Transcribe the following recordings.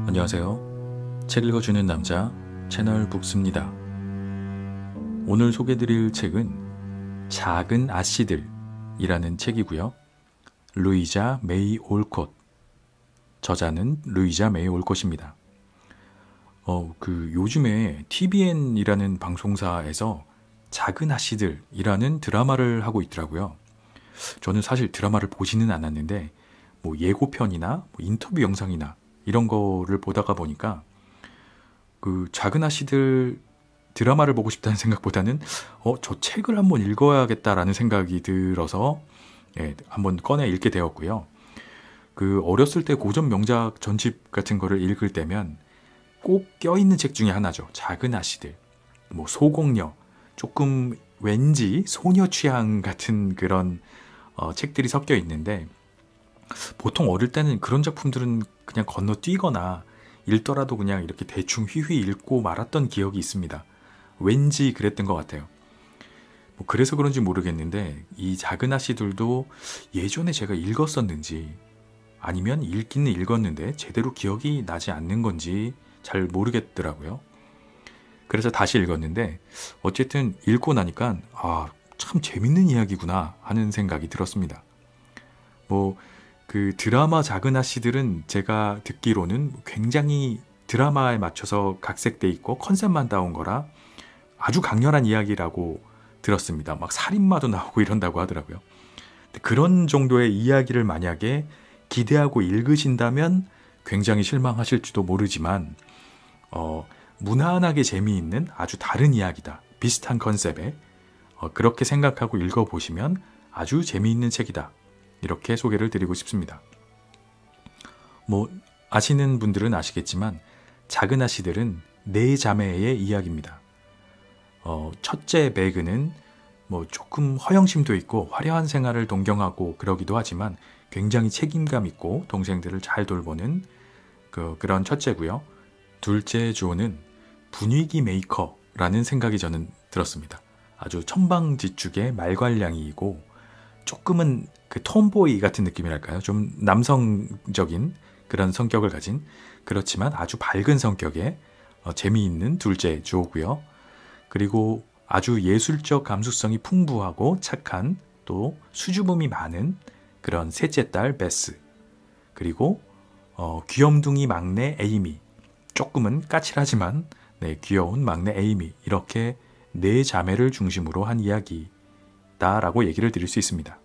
안녕하세요. 책 읽어주는 남자 채널 북스입니다. 오늘 소개드릴 책은 작은 아씨들이라는 책이고요. 루이자 메이 올콧, 저자는 루이자 메이 올콧입니다. 요즘에 TVN이라는 방송사에서 작은 아씨들이라는 드라마를 하고 있더라고요. 저는 사실 드라마를 보지는 않았는데 예고편이나 인터뷰 영상이나 이런 거를 보다가 보니까 그 작은 아씨들 드라마를 보고 싶다는 생각보다는 저 책을 한번 읽어야겠다라는 생각이 들어서 한번 꺼내 읽게 되었고요. 어렸을 때 고전 명작 전집 같은 거를 읽을 때면 꼭 껴있는 책 중에 하나죠. 작은 아씨들, 소공녀, 조금 왠지 소녀 취향 같은 그런 책들이 섞여 있는데, 보통 어릴 때는 그런 작품들은 그냥 건너뛰거나 읽더라도 그냥 이렇게 대충 휘휘 읽고 말았던 기억이 있습니다. 왠지 그랬던 것 같아요. 그래서 그런지 모르겠는데 이 작은 아씨들도 예전에 제가 읽었었는지 아니면 읽기는 읽었는데 제대로 기억이 나지 않는 건지 잘 모르겠더라고요. 그래서 다시 읽었는데 어쨌든 읽고 나니까 참 재밌는 이야기구나 하는 생각이 들었습니다. 드라마 작은 아씨들은 제가 듣기로는 굉장히 드라마에 맞춰서 각색돼 있고 컨셉만 따온 거라 아주 강렬한 이야기라고 들었습니다. 막 살인마도 나오고 이런다고 하더라고요. 그런 정도의 이야기를 만약에 기대하고 읽으신다면 굉장히 실망하실지도 모르지만 무난하게 재미있는 아주 다른 이야기다. 비슷한 컨셉에 그렇게 생각하고 읽어보시면 아주 재미있는 책이다. 이렇게 소개를 드리고 싶습니다. 아시는 분들은 아시겠지만 작은 아씨들은 네 자매의 이야기입니다. 첫째 배그는 조금 허영심도 있고 화려한 생활을 동경하고 그러기도 하지만 굉장히 책임감 있고 동생들을 잘 돌보는 그런 첫째고요. 둘째 조는 분위기 메이커라는 생각이 저는 들었습니다. 아주 천방지축의 말괄량이고 조금은 톰보이 같은 느낌이랄까요? 좀 남성적인 그런 성격을 가진, 그렇지만 아주 밝은 성격의 재미있는 둘째 조고요. 그리고 아주 예술적 감수성이 풍부하고 착한, 또 수줍음이 많은 그런 셋째 딸 베스, 그리고 귀염둥이 막내 에이미, 조금은 까칠하지만 귀여운 막내 에이미, 이렇게 네 자매를 중심으로 한 이야기다라고 얘기를 드릴 수 있습니다.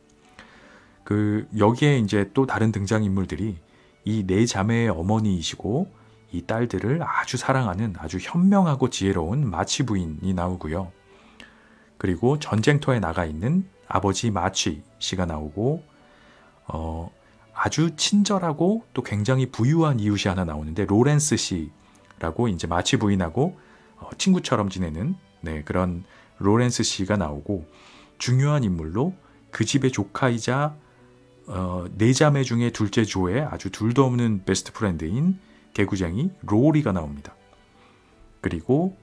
여기에 이제 또 다른 등장인물들이 이 네 자매의 어머니이시고 이 딸들을 아주 사랑하는 아주 현명하고 지혜로운 마치 부인이 나오고요. 그리고 전쟁터에 나가 있는 아버지 마치 씨가 나오고 아주 친절하고 또 굉장히 부유한 이웃이 하나 나오는데 로렌스 씨라고 이제 마치 부인하고 친구처럼 지내는 그런 로렌스 씨가 나오고, 중요한 인물로 그 집의 조카이자 네 자매 중에 둘째 조의 아주 둘도 없는 베스트 프렌드인 개구쟁이 로리가 나옵니다. 그리고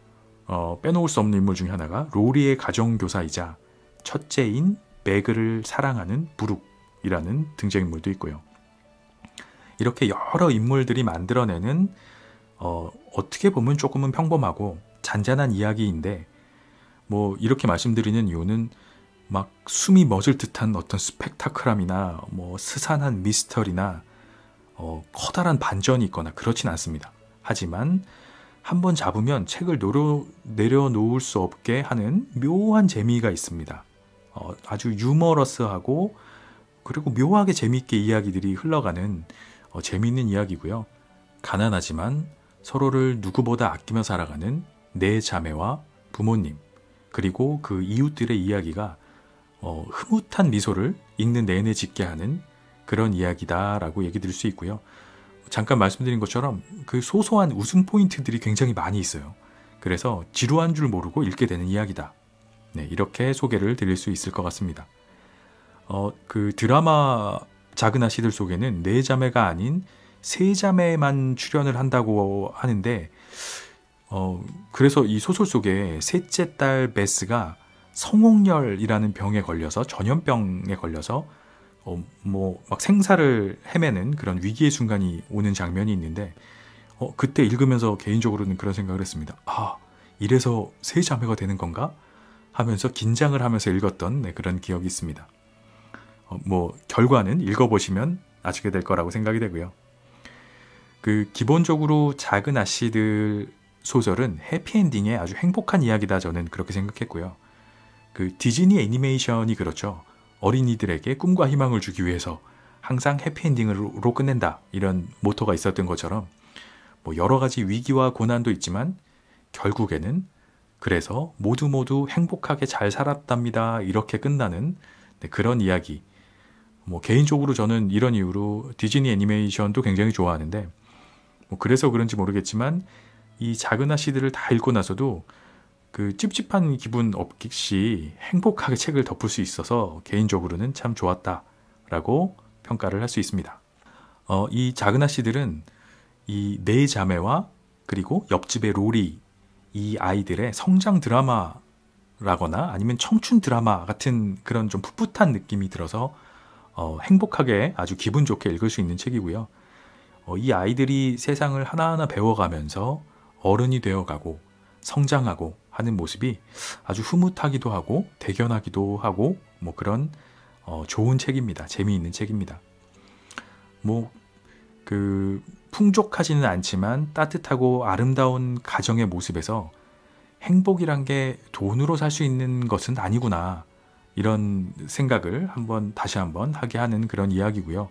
빼놓을 수 없는 인물 중에 하나가 로리의 가정교사이자 첫째인 배그를 사랑하는 브룩이라는 등장인물도 있고요. 이렇게 여러 인물들이 만들어내는 어떻게 보면 조금은 평범하고 잔잔한 이야기인데, 이렇게 말씀드리는 이유는 막 숨이 멎을 듯한 어떤 스펙타클함이나 스산한 미스터리나 커다란 반전이 있거나 그렇진 않습니다. 하지만 한번 잡으면 책을 내려놓을 수 없게 하는 묘한 재미가 있습니다. 아주 유머러스하고 그리고 묘하게 재미있게 이야기들이 흘러가는 재미있는 이야기고요. 가난하지만 서로를 누구보다 아끼며 살아가는 네 자매와 부모님, 그리고 그 이웃들의 이야기가 흐뭇한 미소를 읽는 내내 짓게 하는 그런 이야기다라고 얘기 드릴 수 있고요. 잠깐 말씀드린 것처럼 그 소소한 웃음 포인트들이 굉장히 많이 있어요. 그래서 지루한 줄 모르고 읽게 되는 이야기다. 이렇게 소개를 드릴 수 있을 것 같습니다. 드라마 작은 아씨들 속에는 네 자매가 아닌 세 자매만 출연을 한다고 하는데, 그래서 이 소설 속에 셋째 딸 베스가 성홍열이라는 병에 걸려서, 전염병에 걸려서 막 생사를 헤매는 그런 위기의 순간이 오는 장면이 있는데 그때 읽으면서 개인적으로는 그런 생각을 했습니다. 아, 이래서 세 자매가 되는 건가? 하면서 긴장을 하면서 읽었던 그런 기억이 있습니다. 결과는 읽어보시면 아시게 될 거라고 생각이 되고요. 기본적으로 작은 아씨들 소설은 해피엔딩의 아주 행복한 이야기다, 저는 그렇게 생각했고요. 디즈니 애니메이션이 그렇죠. 어린이들에게 꿈과 희망을 주기 위해서 항상 해피엔딩으로 끝낸다, 이런 모토가 있었던 것처럼 여러 가지 위기와 고난도 있지만 결국에는 그래서 모두 행복하게 잘 살았답니다, 이렇게 끝나는 그런 이야기. 개인적으로 저는 이런 이유로 디즈니 애니메이션도 굉장히 좋아하는데, 그래서 그런지 모르겠지만 이 작은 아씨들을 다 읽고 나서도 찝찝한 기분 없이 행복하게 책을 덮을 수 있어서 개인적으로는 참 좋았다라고 평가를 할 수 있습니다. 이 작은 아씨들은 이 네 자매와 그리고 옆집의 로리, 이 아이들의 성장 드라마라거나 아니면 청춘 드라마 같은 그런 좀 풋풋한 느낌이 들어서 행복하게 아주 기분 좋게 읽을 수 있는 책이고요. 이 아이들이 세상을 하나하나 배워가면서 어른이 되어가고 성장하고 하는 모습이 아주 흐뭇하기도 하고 대견하기도 하고 그런 좋은 책입니다. 재미있는 책입니다. 풍족하지는 않지만 따뜻하고 아름다운 가정의 모습에서 행복이란 게 돈으로 살 수 있는 것은 아니구나, 이런 생각을 다시 한번 하게 하는 그런 이야기고요.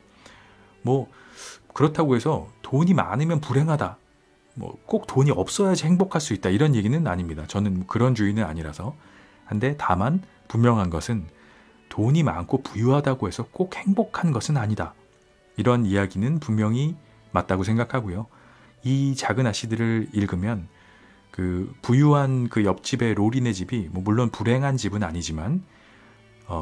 그렇다고 해서 돈이 많으면 불행하다, 꼭 돈이 없어야지 행복할 수 있다, 이런 얘기는 아닙니다. 저는 그런 주의는 아니라서. 한데 다만 분명한 것은 돈이 많고 부유하다고 해서 꼭 행복한 것은 아니다, 이런 이야기는 분명히 맞다고 생각하고요. 이 작은 아씨들을 읽으면 부유한 옆집의 로리네 집이 물론 불행한 집은 아니지만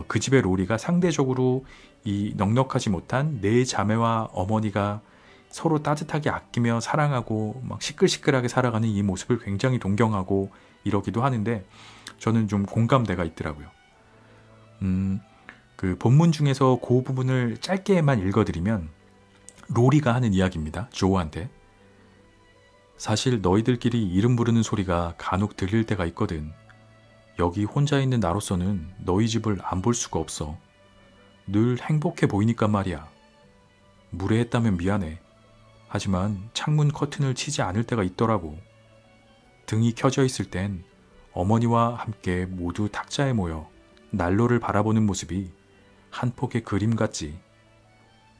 그 집의 로리가 상대적으로 이 넉넉하지 못한 네 자매와 어머니가 서로 따뜻하게 아끼며 사랑하고 시끌시끌하게 살아가는 이 모습을 굉장히 동경하고 이러기도 하는데, 저는 좀 공감대가 있더라고요. 본문 중에서 그 부분을 짧게만 읽어드리면, 로리가 하는 이야기입니다. 조한테. 사실 너희들끼리 이름 부르는 소리가 간혹 들릴 때가 있거든. 여기 혼자 있는 나로서는 너희 집을 안 볼 수가 없어. 늘 행복해 보이니까 말이야. 무례했다면 미안해. 하지만 창문 커튼을 치지 않을 때가 있더라고. 등이 켜져 있을 땐 어머니와 함께 모두 탁자에 모여 난로를 바라보는 모습이 한 폭의 그림 같지.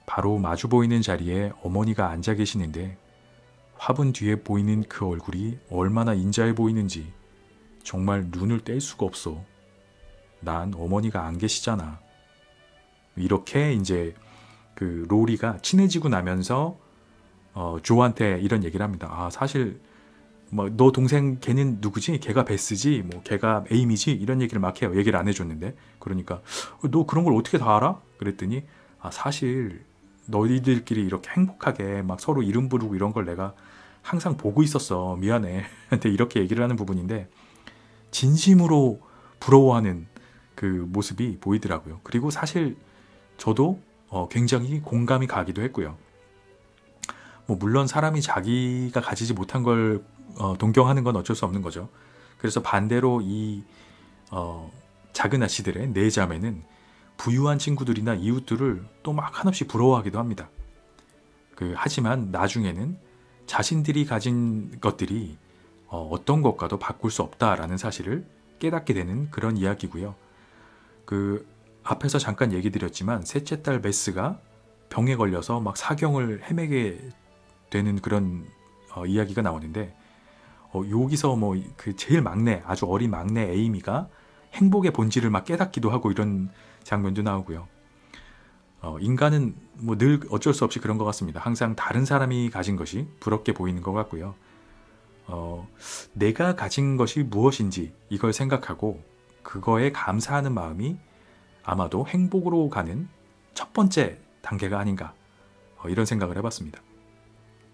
바로 마주 보이는 자리에 어머니가 앉아 계시는데 화분 뒤에 보이는 그 얼굴이 얼마나 인자해 보이는지 정말 눈을 뗄 수가 없어. 난 어머니가 안 계시잖아. 이렇게 이제 로리가 친해지고 나면서 조한테 이런 얘기를 합니다. 아, 사실 너 동생 걔는 누구지? 걔가 베스지? 걔가 에이미지? 이런 얘기를 막 해요. 얘기를 안 해줬는데. 그러니까 너 그런 걸 어떻게 다 알아? 그랬더니 사실 너희들끼리 이렇게 행복하게 서로 이름 부르고 이런 걸 내가 항상 보고 있었어. 미안해. 근데 이렇게 얘기를 하는 부분인데 진심으로 부러워하는 그 모습이 보이더라고요. 그리고 사실 저도 굉장히 공감이 가기도 했고요. 물론 사람이 자기가 가지지 못한 걸 동경하는 건 어쩔 수 없는 거죠. 그래서 반대로 이 작은 아씨들의 네 자매는 부유한 친구들이나 이웃들을 또 막 한없이 부러워하기도 합니다. 하지만 나중에는 자신들이 가진 것들이 어떤 것과도 바꿀 수 없다라는 사실을 깨닫게 되는 그런 이야기고요. 앞에서 잠깐 얘기 드렸지만 셋째 딸 베스가 병에 걸려서 막 사경을 헤매게 되는 그런 이야기가 나오는데, 여기서 제일 막내, 아주 어린 막내 에이미가 행복의 본질을 막 깨닫기도 하고 이런 장면도 나오고요. 인간은 늘 어쩔 수 없이 그런 것 같습니다. 항상 다른 사람이 가진 것이 부럽게 보이는 것 같고요. 내가 가진 것이 무엇인지 이걸 생각하고 그거에 감사하는 마음이 아마도 행복으로 가는 첫 번째 단계가 아닌가, 이런 생각을 해봤습니다.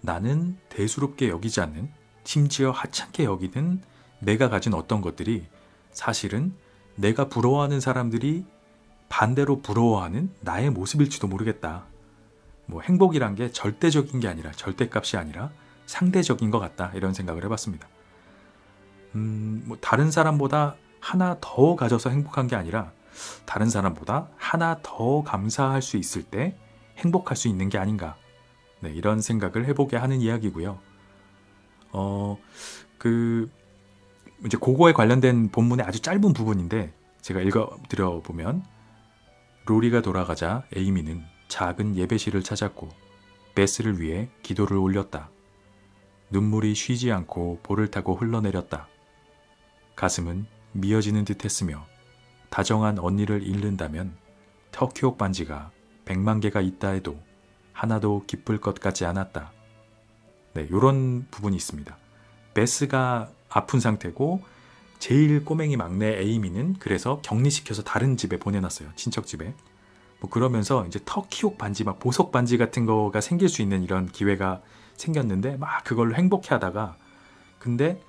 나는 대수롭게 여기지 않는, 심지어 하찮게 여기는 내가 가진 어떤 것들이 사실은 내가 부러워하는 사람들이 반대로 부러워하는 나의 모습일지도 모르겠다. 행복이란 게 절대적인 게 아니라, 절대값이 아니라 상대적인 것 같다 이런 생각을 해봤습니다. 뭐 다른 사람보다 하나 더 가져서 행복한 게 아니라 다른 사람보다 하나 더 감사할 수 있을 때 행복할 수 있는 게 아닌가. 네, 이런 생각을 해보게 하는 이야기고요. 이제 그거에 관련된 본문의 아주 짧은 부분인데 제가 읽어드려 보면 로리가 돌아가자 에이미는 작은 예배실을 찾았고 베스를 위해 기도를 올렸다. 눈물이 쉬지 않고 볼을 타고 흘러내렸다. 가슴은 미어지는 듯 했으며 다정한 언니를 잃는다면 터키옥 반지가 100만 개가 있다 해도 하나도 기쁠 것 같지 않았다. 네, 이런 부분이 있습니다. 베스가 아픈 상태고 제일 꼬맹이 막내 에이미는 그래서 격리시켜서 다른 집에 보내놨어요. 친척 집에. 뭐 그러면서 이제 터키옥 반지, 막 보석 반지 같은 거가 생길 수 있는 이런 기회가 생겼는데 막 그걸로 행복해 하다가 근데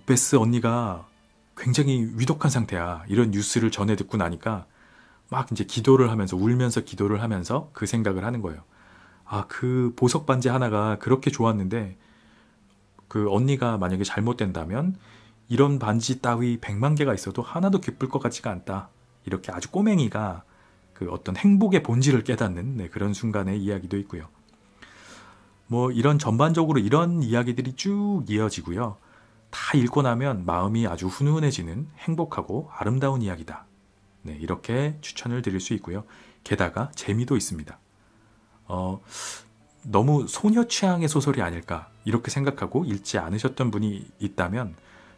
베스 언니가 굉장히 위독한 상태야. 이런 뉴스를 전해 듣고 나니까 막 이제 기도를 하면서 울면서 기도를 하면서 그 생각을 하는 거예요. 아, 그 보석 반지 하나가 그렇게 좋았는데 그 언니가 만약에 잘못된다면 이런 반지 따위 100만 개가 있어도 하나도 기쁠 것 같지가 않다. 이렇게 아주 꼬맹이가 그 어떤 행복의 본질을 깨닫는 그런 순간의 이야기도 있고요. 뭐 이런 전반적으로 이런 이야기들이 쭉 이어지고요. 다 읽고 나면 마음이 아주 훈훈해지는 행복하고 아름다운 이야기다. 네, 이렇게 추천을 드릴 수 있고요. 게다가 재미도 있습니다. 너무 소녀 취향의 소설이 아닐까 이렇게 생각하고 읽지 않으셨던 분이 있다면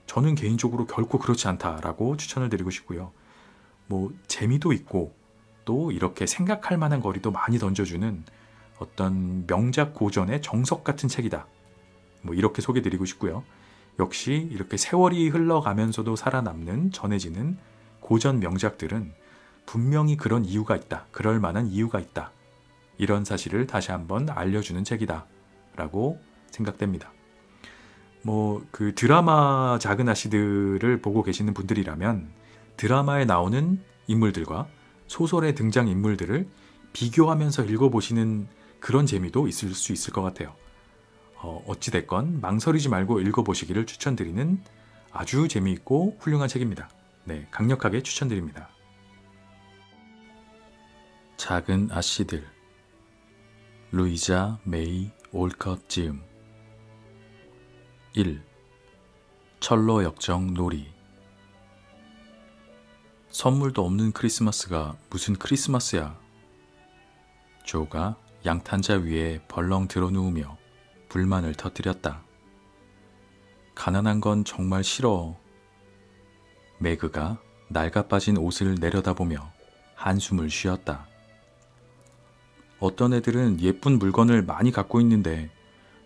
저는 개인적으로 결코 그렇지 않다라고 추천을 드리고 싶고요. 뭐 재미도 있고 또 이렇게 생각할 만한 거리도 많이 던져주는 어떤 명작 고전의 정석 같은 책이다. 뭐 이렇게 소개드리고 싶고요. 역시 이렇게 세월이 흘러가면서도 살아남는 전해지는 고전 명작들은 분명히 그런 이유가 있다. 그럴 만한 이유가 있다. 이런 사실을 다시 한번 알려주는 책이다. 라고 생각됩니다. 뭐 그 드라마 작은 아씨들을 보고 계시는 분들이라면 드라마에 나오는 인물들과 소설의 등장 인물들을 비교하면서 읽어보시는 그런 재미도 있을 수 있을 것 같아요. 어찌됐건 망설이지 말고 읽어보시기를 추천드리는 아주 재미있고 훌륭한 책입니다. 네, 강력하게 추천드립니다. 작은 아씨들 루이자 메이 올컷 지음 1. 철로 역정 놀이 선물도 없는 크리스마스가 무슨 크리스마스야. 조가 양탄자 위에 벌렁 드러누우며 불만을 터뜨렸다. 가난한 건 정말 싫어. 매그가 낡아빠진 옷을 내려다보며 한숨을 쉬었다. 어떤 애들은 예쁜 물건을 많이 갖고 있는데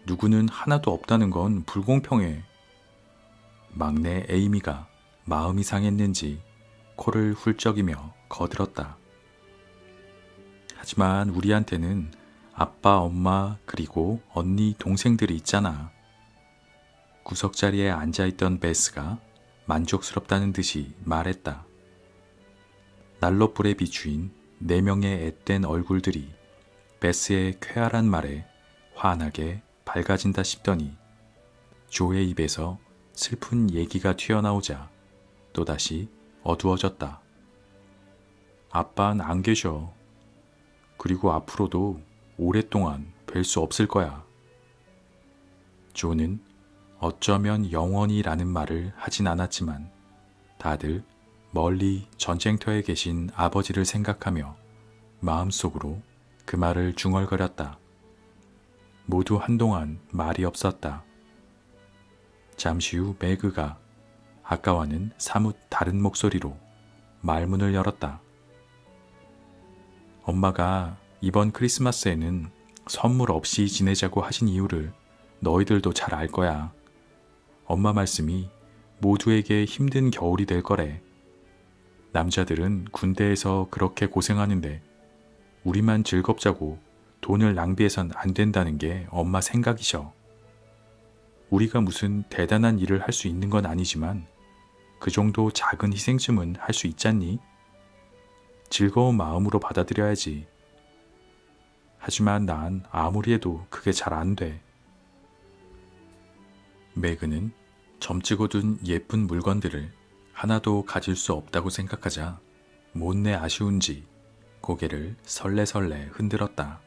누구는 하나도 없다는 건 불공평해. 막내 에이미가 마음이 상했는지 코를 훌쩍이며 거들었다. 하지만 우리한테는 아빠, 엄마, 그리고 언니, 동생들이 있잖아. 구석자리에 앉아있던 베스가 만족스럽다는 듯이 말했다. 난로불에 비추인 4명의 앳된 얼굴들이 베스의 쾌활한 말에 환하게 밝아진다 싶더니 조의 입에서 슬픈 얘기가 튀어나오자 또다시 어두워졌다. 아빠는 안 계셔. 그리고 앞으로도 오랫동안 뵐 수 없을 거야. 조는 어쩌면 영원히라는 말을 하진 않았지만 다들 멀리 전쟁터에 계신 아버지를 생각하며 마음속으로 그 말을 중얼거렸다. 모두 한동안 말이 없었다. 잠시 후 매그가 아까와는 사뭇 다른 목소리로 말문을 열었다. 엄마가 이번 크리스마스에는 선물 없이 지내자고 하신 이유를 너희들도 잘 알 거야. 엄마 말씀이 모두에게 힘든 겨울이 될 거래. 남자들은 군대에서 그렇게 고생하는데 우리만 즐겁자고 돈을 낭비해선 안 된다는 게 엄마 생각이셔. 우리가 무슨 대단한 일을 할 수 있는 건 아니지만 그 정도 작은 희생쯤은 할 수 있잖니? 즐거운 마음으로 받아들여야지. 하지만 난 아무리 해도 그게 잘 안 돼. 매그는 점찍어 둔 예쁜 물건들을 하나도 가질 수 없다고 생각하자 못내 아쉬운지 고개를 설레설레 흔들었다.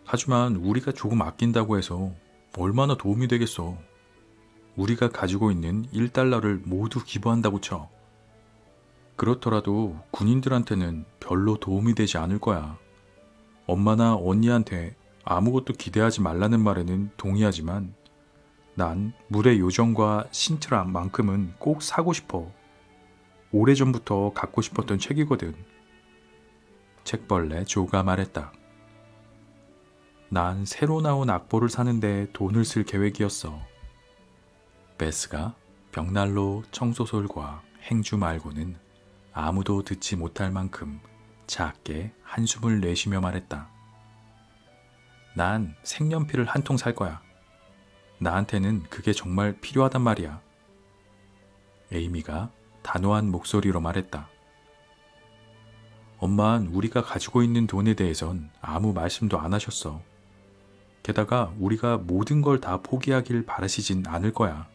하지만 우리가 조금 아낀다고 해서 얼마나 도움이 되겠어. 우리가 가지고 있는 1달러를 모두 기부한다고 쳐. 그렇더라도 군인들한테는 별로 도움이 되지 않을 거야. 엄마나 언니한테 아무것도 기대하지 말라는 말에는 동의하지만 난 물의 요정과 신트라만큼은 꼭 사고 싶어. 오래전부터 갖고 싶었던 책이거든. 책벌레 조가 말했다. 난 새로 나온 악보를 사는데 돈을 쓸 계획이었어. 베스가 벽난로 청소솔과 행주 말고는 아무도 듣지 못할 만큼 작게 한숨을 내쉬며 말했다. 난 색연필을 한 통 살 거야. 나한테는 그게 정말 필요하단 말이야. 에이미가 단호한 목소리로 말했다. 엄만 우리가 가지고 있는 돈에 대해선 아무 말씀도 안 하셨어. 게다가 우리가 모든 걸 다 포기하길 바라시진 않을 거야.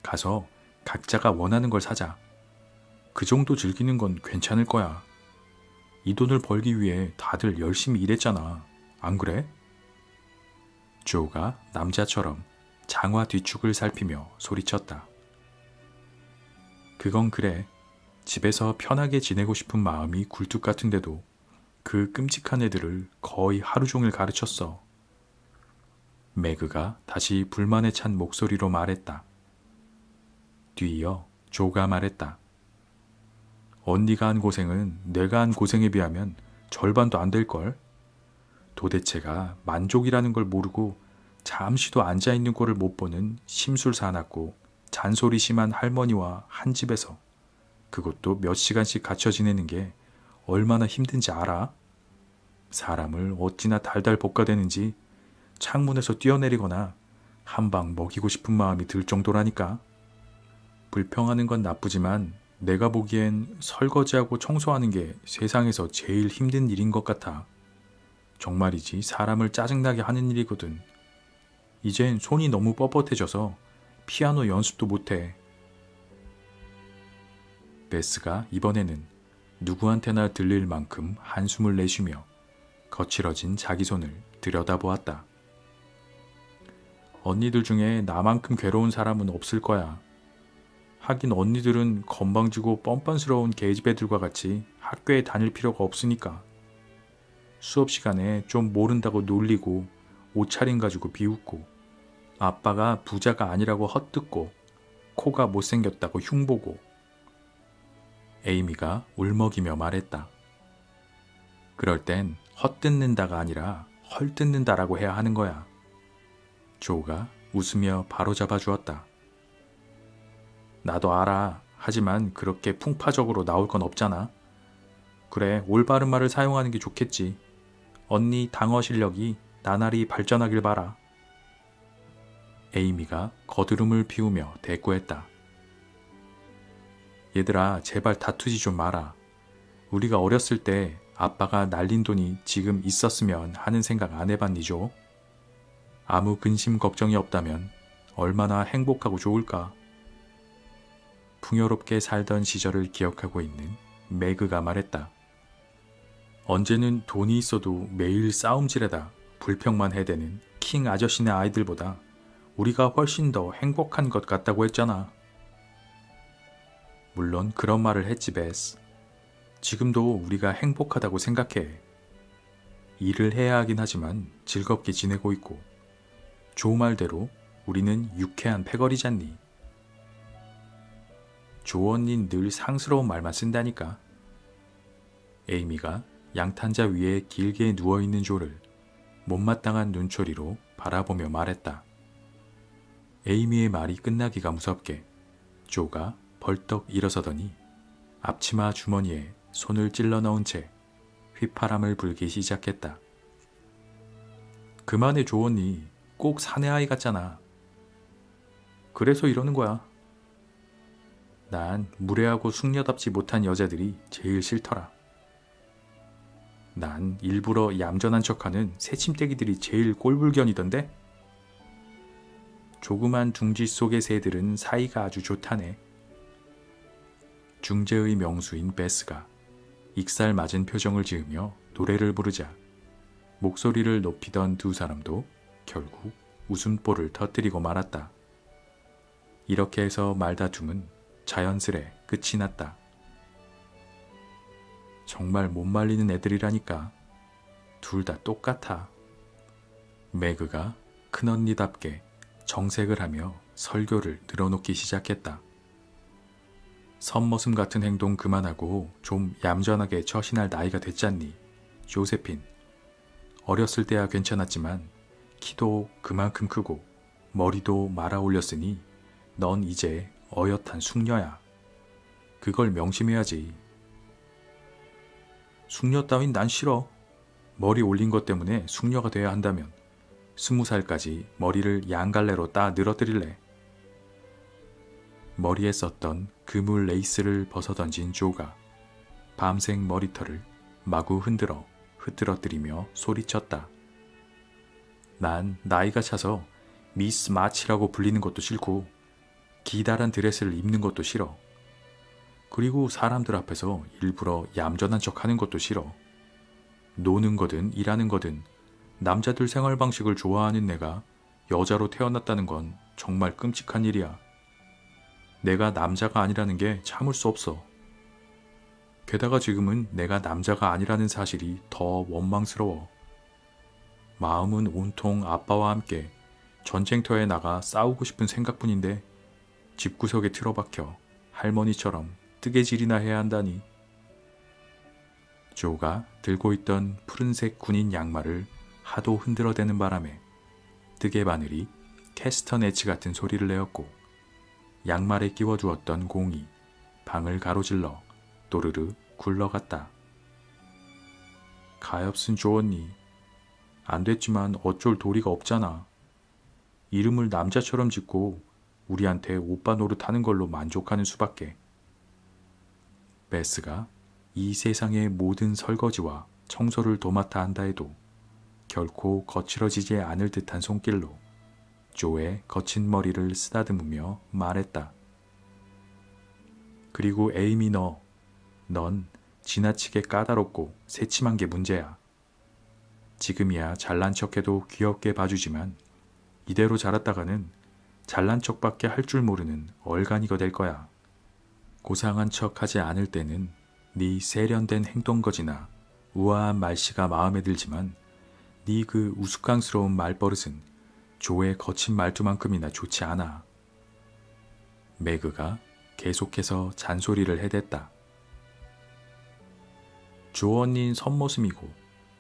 가서 각자가 원하는 걸 사자. 그 정도 즐기는 건 괜찮을 거야. 이 돈을 벌기 위해 다들 열심히 일했잖아. 안 그래? 조가 남자처럼 장화 뒤축을 살피며 소리쳤다. 그건 그래. 집에서 편하게 지내고 싶은 마음이 굴뚝 같은데도 그 끔찍한 애들을 거의 하루 종일 가르쳤어. 매그가 다시 불만에 찬 목소리로 말했다. 뒤이어 조가 말했다. 언니가 한 고생은 내가 한 고생에 비하면 절반도 안 될걸. 도대체가 만족이라는 걸 모르고 잠시도 앉아있는 꼴을 못 보는 심술사납고 잔소리 심한 할머니와 한 집에서 그것도 몇 시간씩 갇혀 지내는 게 얼마나 힘든지 알아? 사람을 어찌나 달달 볶아대는지 창문에서 뛰어내리거나 한 방 먹이고 싶은 마음이 들 정도라니까. 불평하는 건 나쁘지만 내가 보기엔 설거지하고 청소하는 게 세상에서 제일 힘든 일인 것 같아. 정말이지 사람을 짜증나게 하는 일이거든. 이젠 손이 너무 뻣뻣해져서 피아노 연습도 못해. 베스가 이번에는 누구한테나 들릴 만큼 한숨을 내쉬며 거칠어진 자기 손을 들여다보았다. 언니들 중에 나만큼 괴로운 사람은 없을 거야. 하긴 언니들은 건방지고 뻔뻔스러운 계집애들과 같이 학교에 다닐 필요가 없으니까. 수업 시간에 좀 모른다고 놀리고 옷차림 가지고 비웃고 아빠가 부자가 아니라고 헛듣고 코가 못생겼다고 흉보고. 에이미가 울먹이며 말했다. 그럴 땐 헛듣는다가 아니라 헐뜯는다라고 해야 하는 거야. 조가 웃으며 바로잡아 주었다. 나도 알아. 하지만 그렇게 풍파적으로 나올 건 없잖아. 그래, 올바른 말을 사용하는 게 좋겠지. 언니 당어 실력이 나날이 발전하길 바라. 에이미가 거드름을 피우며 대꾸했다. 얘들아, 제발 다투지 좀 마라. 우리가 어렸을 때 아빠가 날린 돈이 지금 있었으면 하는 생각 안 해봤니죠? 아무 근심 걱정이 없다면 얼마나 행복하고 좋을까? 풍요롭게 살던 시절을 기억하고 있는 매그가 말했다. 언제는 돈이 있어도 매일 싸움질에다 불평만 해대는 킹 아저씨네 아이들보다 우리가 훨씬 더 행복한 것 같다고 했잖아. 물론 그런 말을 했지, 베스. 지금도 우리가 행복하다고 생각해. 일을 해야 하긴 하지만 즐겁게 지내고 있고 조 말대로 우리는 유쾌한 패거리잖니. 조 언닌 늘 상스러운 말만 쓴다니까. 에이미가 양탄자 위에 길게 누워있는 조를 못마땅한 눈초리로 바라보며 말했다. 에이미의 말이 끝나기가 무섭게 조가 벌떡 일어서더니 앞치마 주머니에 손을 찔러 넣은 채 휘파람을 불기 시작했다. 그만해, 조 언니. 꼭 사내 아이 같잖아. 그래서 이러는 거야. 난 무례하고 숙녀답지 못한 여자들이 제일 싫더라. 난 일부러 얌전한 척하는 새침대기들이 제일 꼴불견이던데? 조그만 둥지 속의 새들은 사이가 아주 좋다네. 중재의 명수인 베스가 익살 맞은 표정을 지으며 노래를 부르자 목소리를 높이던 두 사람도 결국 웃음보를 터뜨리고 말았다. 이렇게 해서 말다툼은 자연스레 끝이 났다. 정말 못 말리는 애들이라니까. 둘 다 똑같아. 매그가 큰언니답게 정색을 하며 설교를 늘어놓기 시작했다. 선머슴 같은 행동 그만하고 좀 얌전하게 처신할 나이가 됐잖니, 조세핀. 어렸을 때야 괜찮았지만 키도 그만큼 크고 머리도 말아 올렸으니 넌 이제 어엿한 숙녀야. 그걸 명심해야지. 숙녀 따윈 난 싫어. 머리 올린 것 때문에 숙녀가 돼야 한다면 20살까지 머리를 양갈래로 따 늘어뜨릴래. 머리에 썼던 그물 레이스를 벗어던진 조가 밤색 머리털을 마구 흐트러뜨리며 소리쳤다. 난 나이가 차서 미스 마치라고 불리는 것도 싫고 기다란 드레스를 입는 것도 싫어. 그리고 사람들 앞에서 일부러 얌전한 척 하는 것도 싫어. 노는 거든 일하는 거든 남자들 생활 방식을 좋아하는 내가 여자로 태어났다는 건 정말 끔찍한 일이야. 내가 남자가 아니라는 게 참을 수 없어. 게다가 지금은 내가 남자가 아니라는 사실이 더 원망스러워. 마음은 온통 아빠와 함께 전쟁터에 나가 싸우고 싶은 생각뿐인데 집구석에 틀어박혀 할머니처럼 뜨개질이나 해야 한다니. 조가 들고 있던 푸른색 군인 양말을 하도 흔들어대는 바람에 뜨개 바늘이 캐스터네치 같은 소리를 내었고 양말에 끼워두었던 공이 방을 가로질러 또르르 굴러갔다. 가엾은 조언니. 안 됐지만 어쩔 도리가 없잖아. 이름을 남자처럼 짓고 우리한테 오빠 노릇하는 걸로 만족하는 수밖에. 베스가 이 세상의 모든 설거지와 청소를 도맡아 한다 해도 결코 거칠어지지 않을 듯한 손길로 조의 거친 머리를 쓰다듬으며 말했다. 그리고 에이미 넌 지나치게 까다롭고 새침한 게 문제야. 지금이야 잘난 척해도 귀엽게 봐주지만 이대로 자랐다가는 잘난 척밖에 할 줄 모르는 얼간이가 될 거야. 고상한 척 하지 않을 때는 네 세련된 행동거지나 우아한 말씨가 마음에 들지만 네 그 우스꽝스러운 말버릇은 조의 거친 말투만큼이나 좋지 않아. 매그가 계속해서 잔소리를 해댔다. 조 언니는 선머슴이고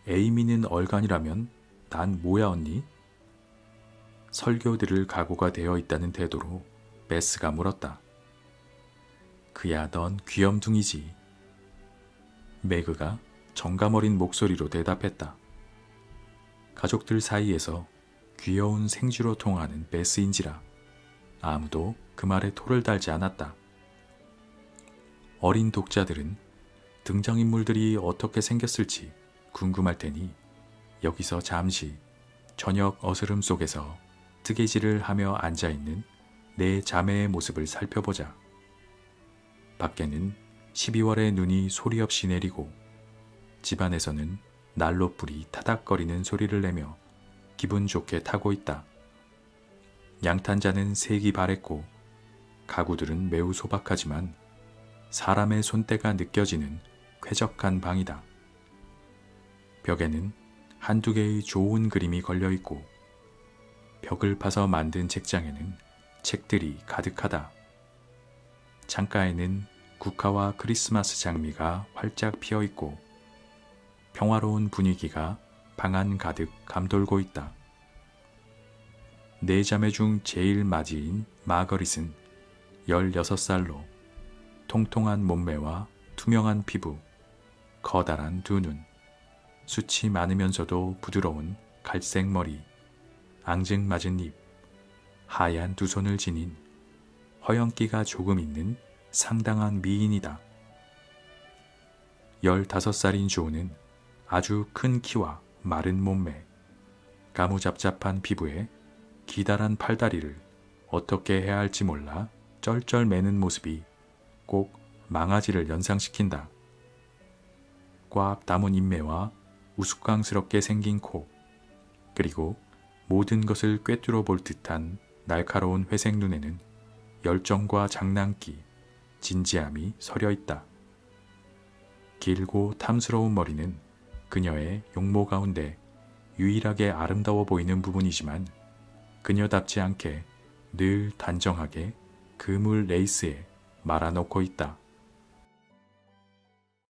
에이미는 얼간이라면 난 뭐야 언니? 설교 들을 각오가 되어 있다는 태도로 베스가 물었다. 그야 넌 귀염둥이지. 매그가 정감어린 목소리로 대답했다. 가족들 사이에서 귀여운 생쥐로 통하는 베스인지라 아무도 그 말에 토를 달지 않았다. 어린 독자들은 등장인물들이 어떻게 생겼을지 궁금할 테니 여기서 잠시 저녁 어스름 속에서 뜨개질을 하며 앉아있는 내 자매의 모습을 살펴보자. 밖에는 12월의 눈이 소리 없이 내리고 집안에서는 난로불이 타닥거리는 소리를 내며 기분 좋게 타고 있다. 양탄자는 색이 바랬고 가구들은 매우 소박하지만 사람의 손때가 느껴지는 쾌적한 방이다. 벽에는 한두 개의 좋은 그림이 걸려있고 벽을 파서 만든 책장에는 책들이 가득하다. 창가에는 국화와 크리스마스 장미가 활짝 피어있고 평화로운 분위기가 방 안 가득 감돌고 있다. 네 자매 중 제일 맞이인 마거릿은 16살로 통통한 몸매와 투명한 피부, 커다란 두 눈, 숱이 많으면서도 부드러운 갈색 머리, 앙증맞은 입, 하얀 두 손을 지닌 허영기가 조금 있는 상당한 미인이다. 15살인 조는 아주 큰 키와 마른 몸매, 가무잡잡한 피부에 기다란 팔다리를 어떻게 해야 할지 몰라 쩔쩔매는 모습이 꼭 망아지를 연상시킨다. 꽉 담은 인매와 우스꽝스럽게 생긴 코, 그리고 모든 것을 꿰뚫어 볼 듯한 날카로운 회색 눈에는 열정과 장난기, 진지함이 서려 있다. 길고 탐스러운 머리는 그녀의 용모 가운데 유일하게 아름다워 보이는 부분이지만 그녀답지 않게 늘 단정하게 그물 레이스에 말아놓고 있다.